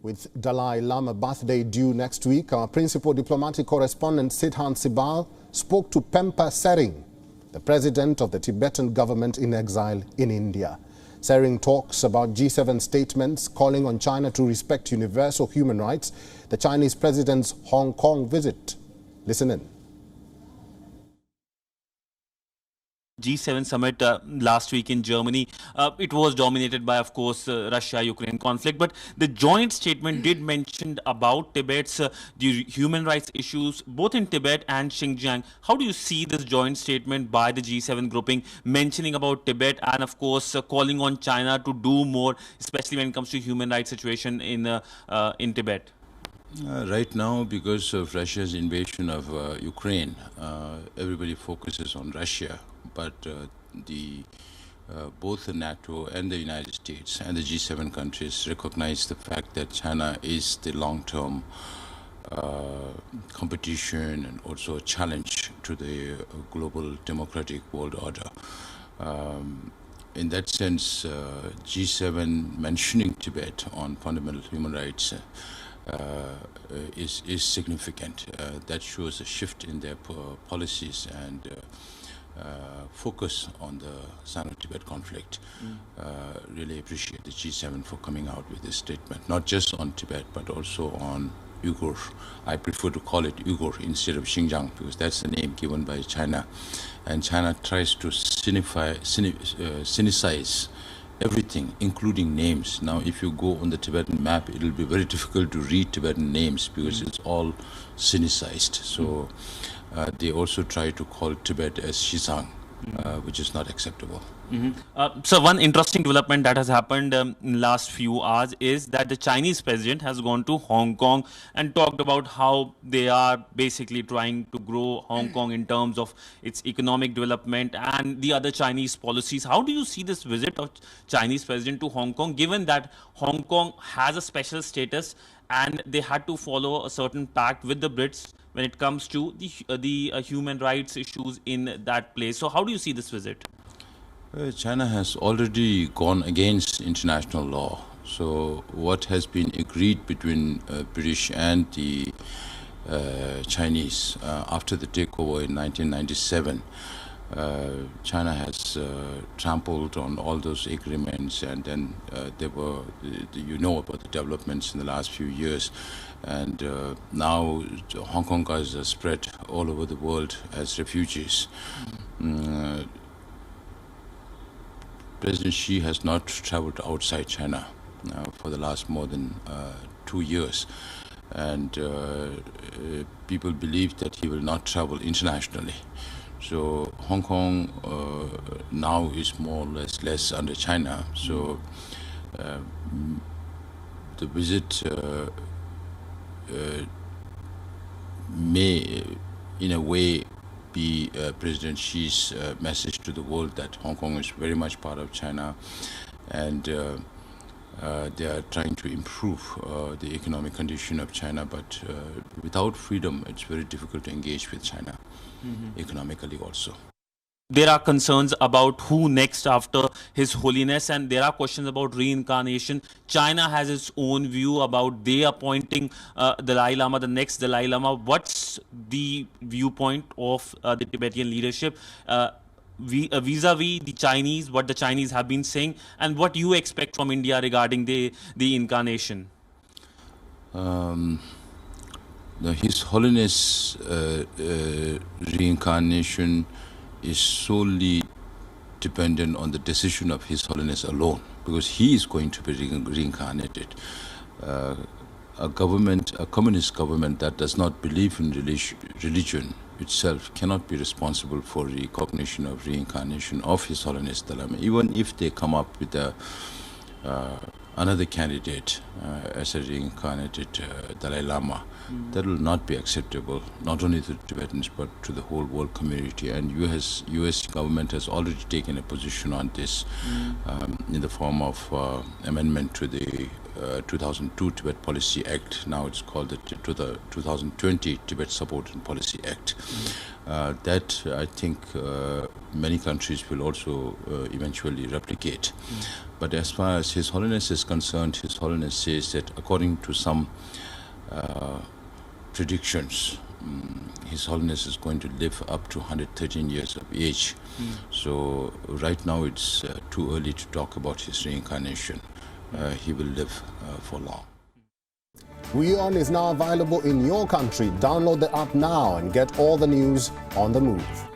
With Dalai Lama birthday due next week, our principal diplomatic correspondent Sidhan Sibal spoke to Penpa Tsering, the president of the Tibetan government in exile in India. Tsering talks about G7 statements calling on China to respect universal human rights, the Chinese president's Hong Kong visit. Listen in. G7 summit last week in Germany. It was dominated by, of course, Russia-Ukraine conflict, but the joint statement did mention about Tibet's the human rights issues, both in Tibet and Xinjiang. How do you see this joint statement by the G7 grouping mentioning about Tibet and, of course, calling on China to do more, especially when it comes to human rights situation in Tibet? Right now, because of Russia's invasion of Ukraine, everybody focuses on Russia. But both the NATO and the United States and the G7 countries recognize the fact that China is the long-term competition and also a challenge to the global democratic world order. In that sense, G7 mentioning Tibet on fundamental human rights is significant. That shows a shift in their policies and focus on the Sino-Tibet conflict. Really appreciate the G7 for coming out with this statement, not just on Tibet, but also on Uyghur. I prefer to call it Uyghur instead of Xinjiang, because that's the name given by China. And China tries to sinicize everything, including names. Now, if you go on the Tibetan map, it will be very difficult to read Tibetan names because it's all sinicized. So they also try to call Tibet as Xizang, which is not acceptable. So one interesting development that has happened in last few hours is that the Chinese president has gone to Hong Kong and talked about how they are basically trying to grow Hong Kong in terms of its economic development and the other Chinese policies. How do you see this visit of Chinese president to Hong Kong, given that Hong Kong has a special status and they had to follow a certain pact with the Brits when it comes to the human rights issues in that place? So how do you see this visit? China has already gone against international law. So what has been agreed between British and the Chinese after the takeover in 1997, China has trampled on all those agreements, and then there were, you know about the developments in the last few years, and now Hong Kongers are spread all over the world as refugees. President Xi has not traveled outside China for the last more than 2 years, and people believe that he will not travel internationally. So Hong Kong now is more or less under China. So the visit may, in a way, be President Xi's message to the world that Hong Kong is very much part of China, and they are trying to improve the economic condition of China. But without freedom, it's very difficult to engage with China economically also. There are concerns about who next after His Holiness, and there are questions about reincarnation. China has its own view about they appointing Dalai Lama, the next Dalai Lama. What's the viewpoint of the Tibetan leadership vis-a-vis the Chinese, what the Chinese have been saying, and what you expect from India regarding the incarnation? His Holiness reincarnation is solely dependent on the decision of His Holiness alone, because he is going to be reincarnated. A communist government that does not believe in religion itself cannot be responsible for recognition of reincarnation of His Holiness Dalai Lama. Even if they come up with another candidate as a reincarnated Dalai Lama, that will not be acceptable, not only to the Tibetans but to the whole world community. And U.S. government has already taken a position on this in the form of amendment to the 2002 Tibet Policy Act. Now it's called the 2020 Tibet Support and Policy Act. That I think many countries will also eventually replicate. But as far as His Holiness is concerned, His Holiness says that according to some predictions, His Holiness is going to live up to 113 years of age. So right now it's too early to talk about his reincarnation. He will live for long. WION is now available in your country. Download the app now and get all the news on the move.